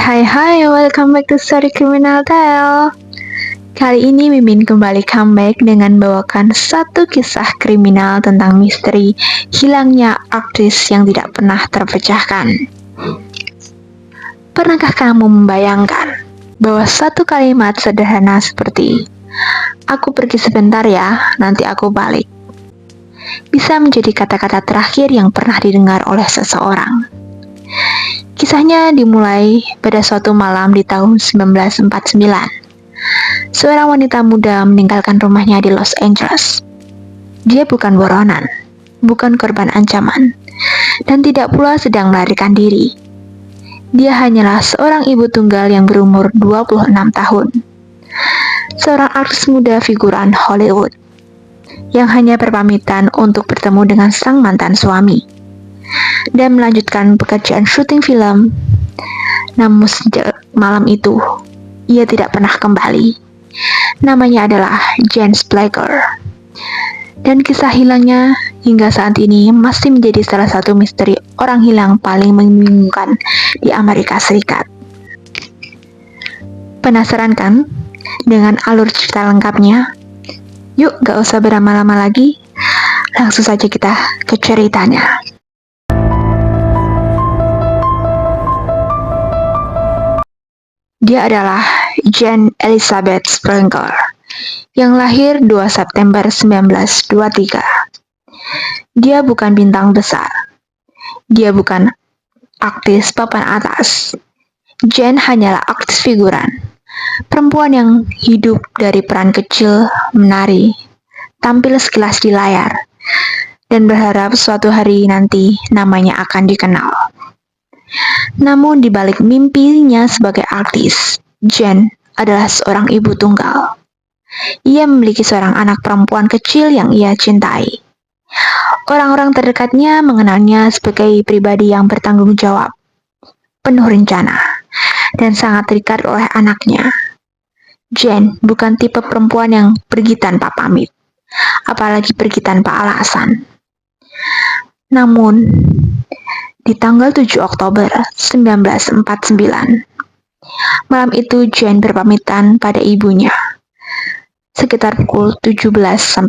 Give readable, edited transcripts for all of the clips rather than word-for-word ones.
Hai, welcome back to Story Criminal Tale. Kali ini Mimin kembali comeback dengan membawakan satu kisah kriminal tentang misteri hilangnya artis yang tidak pernah terpecahkan. Pernahkah kamu membayangkan bahwa satu kalimat sederhana seperti "Aku pergi sebentar ya, nanti aku balik" bisa menjadi kata-kata terakhir yang pernah didengar oleh seseorang. Kisahnya dimulai pada suatu malam di tahun 1949. Seorang wanita muda meninggalkan rumahnya di Los Angeles. Dia bukan buronan, bukan korban ancaman, dan tidak pula sedang melarikan diri. Dia hanyalah seorang ibu tunggal yang berumur 26 tahun. Seorang artis muda figuran Hollywood yang hanya berpamitan untuk bertemu dengan sang mantan suami dan melanjutkan pekerjaan syuting film. Namun sejak malam itu, ia tidak pernah kembali. Namanya adalah Jane Spliger. Dan kisah hilangnya hingga saat ini masih menjadi salah satu misteri orang hilang paling membingungkan di Amerika Serikat. Penasaran kan dengan alur cerita lengkapnya? Yuk, gak usah berlama-lama lagi, langsung saja kita ke ceritanya. Dia adalah Jane Elizabeth Springer yang lahir 2 September 1923. Dia bukan bintang besar. Dia bukan artis papan atas. Jane hanyalah artis figuran. Perempuan yang hidup dari peran kecil, menari, tampil sekilas di layar, dan berharap suatu hari nanti namanya akan dikenal. Namun di balik mimpinya sebagai artis, Jane adalah seorang ibu tunggal. Ia memiliki seorang anak perempuan kecil yang ia cintai. Orang-orang terdekatnya mengenalnya sebagai pribadi yang bertanggung jawab, penuh rencana, dan sangat terikat oleh anaknya. Jane bukan tipe perempuan yang pergi tanpa pamit, apalagi pergi tanpa alasan. Namun, di tanggal 7 Oktober 1949, malam itu Jane berpamitan pada ibunya. Sekitar pukul 17-18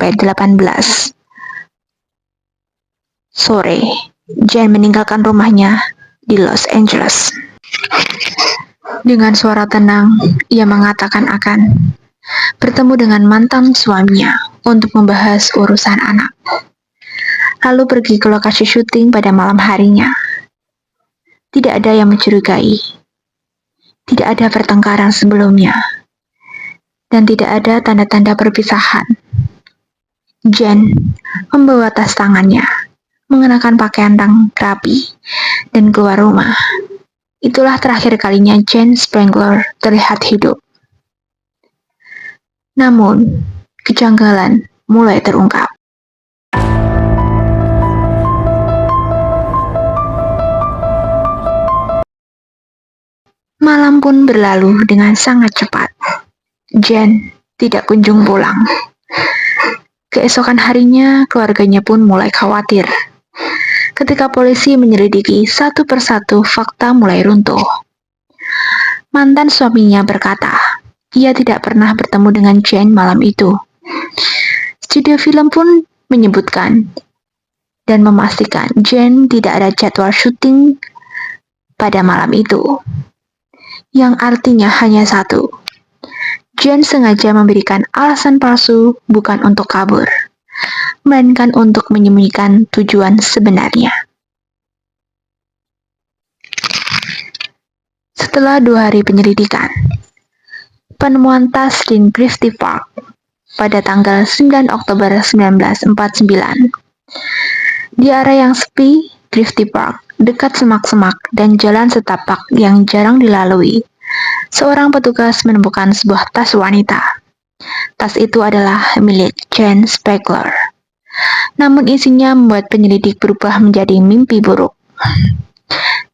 sore, Jane meninggalkan rumahnya di Los Angeles. Dengan suara tenang, ia mengatakan akan bertemu dengan mantan suaminya untuk membahas urusan anak. Lalu pergi ke lokasi syuting pada malam harinya. Tidak ada yang mencurigai. Tidak ada pertengkaran sebelumnya. Dan tidak ada tanda-tanda perpisahan. Jane membawa tas tangannya, mengenakan pakaian yang rapi, dan keluar rumah. Itulah terakhir kalinya Jane Springer terlihat hidup. Namun, kejanggalan mulai terungkap. Malam pun berlalu dengan sangat cepat. Jane tidak kunjung pulang. Keesokan harinya, keluarganya pun mulai khawatir. Ketika polisi menyelidiki satu persatu, fakta mulai runtuh. Mantan suaminya berkata, ia tidak pernah bertemu dengan Jane malam itu. Studio film pun menyebutkan dan memastikan Jane tidak ada jadwal syuting pada malam itu. Yang artinya hanya satu. Jane sengaja memberikan alasan palsu bukan untuk kabur, melainkan untuk menyembunyikan tujuan sebenarnya. Setelah 2 hari penyelidikan, penemuan tas di Griffith Park pada tanggal 9 Oktober 1949. Di area yang sepi, Griffith Park, dekat semak-semak dan jalan setapak yang jarang dilalui, seorang petugas menemukan sebuah tas wanita. Tas itu adalah milik Jane Springer. Namun isinya membuat penyelidik berubah menjadi mimpi buruk.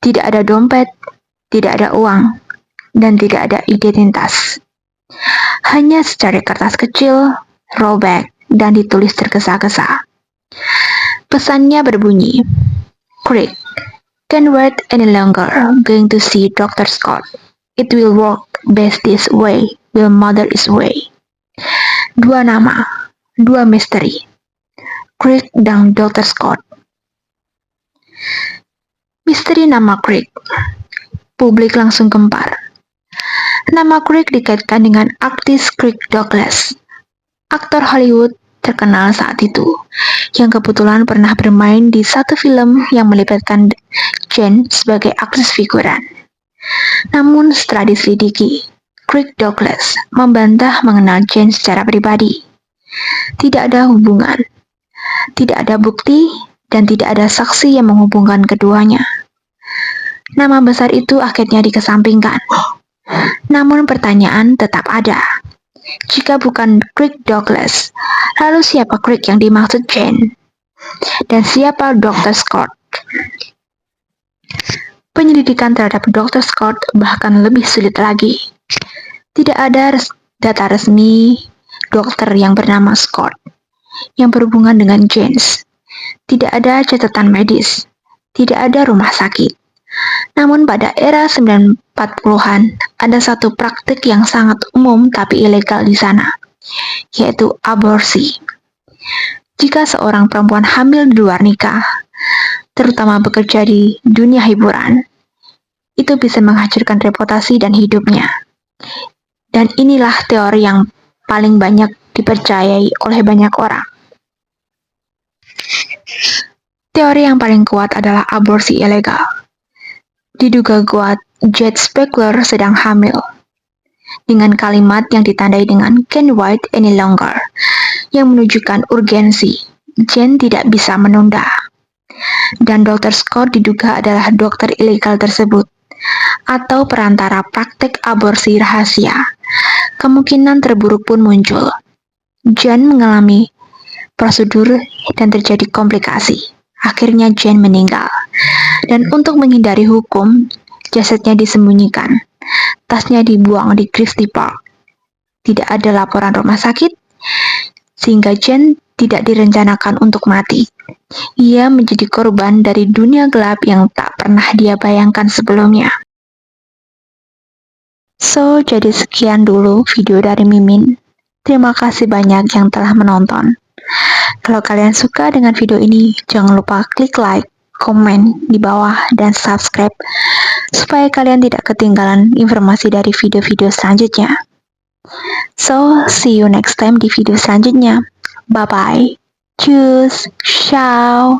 Tidak ada dompet, tidak ada uang, dan tidak ada identitas. Hanya secari kertas kecil, robek, dan ditulis tergesa-gesa. Pesannya berbunyi, "Craig, can't wait any longer, going to see Dr. Scott." It will work best this way, will mother is way. Dua nama, dua misteri, Crick dan Dr. Scott. Misteri nama Crick. Publik langsung gempar. Nama Crick dikaitkan dengan artis Kirk Douglas, aktor Hollywood terkenal saat itu, yang kebetulan pernah bermain di satu film yang melibatkan Jane sebagai aktris figuran. Namun setelah diselidiki, Kirk Douglas membantah mengenal Jane secara pribadi. Tidak ada hubungan, tidak ada bukti, dan tidak ada saksi yang menghubungkan keduanya. Nama besar itu akhirnya dikesampingkan. Namun pertanyaan tetap ada. Jika bukan Kirk Douglas, lalu siapa Crick yang dimaksud Jane? Dan siapa Dr. Scott? Penyelidikan terhadap Dr. Scott bahkan lebih sulit lagi. Tidak ada data resmi dokter yang bernama Scott yang berhubungan dengan Jane. Tidak ada catatan medis. Tidak ada rumah sakit. Namun pada era 1940-an, ada satu praktik yang sangat umum tapi ilegal di sana, yaitu aborsi. Jika seorang perempuan hamil di luar nikah, terutama bekerja di dunia hiburan, itu bisa menghancurkan reputasi dan hidupnya. Dan inilah teori yang paling banyak dipercayai oleh banyak orang. Teori yang paling kuat adalah aborsi ilegal. Diduga kuat, Jade Speckler sedang hamil. Dengan kalimat yang ditandai dengan "can't wait any longer", yang menunjukkan urgensi, Jane tidak bisa menunda. Dan Dr. Scott diduga adalah dokter ilegal tersebut, atau perantara praktek aborsi rahasia. Kemungkinan terburuk pun muncul. Jane mengalami prosedur dan terjadi komplikasi. Akhirnya Jane meninggal. Dan untuk menghindari hukum, jasadnya disembunyikan. Tasnya dibuang di Grizzly Park. Tidak ada laporan rumah sakit, sehingga Jane tidak direncanakan untuk mati. Ia menjadi korban dari dunia gelap yang tak pernah dia bayangkan sebelumnya. So, jadi sekian dulu video dari Mimin. Terima kasih banyak yang telah menonton. Kalau kalian suka dengan video ini, jangan lupa klik like, komen di bawah, dan subscribe supaya kalian tidak ketinggalan informasi dari video-video selanjutnya. So, see you next time di video selanjutnya. Bye-bye. Tschüss. Ciao.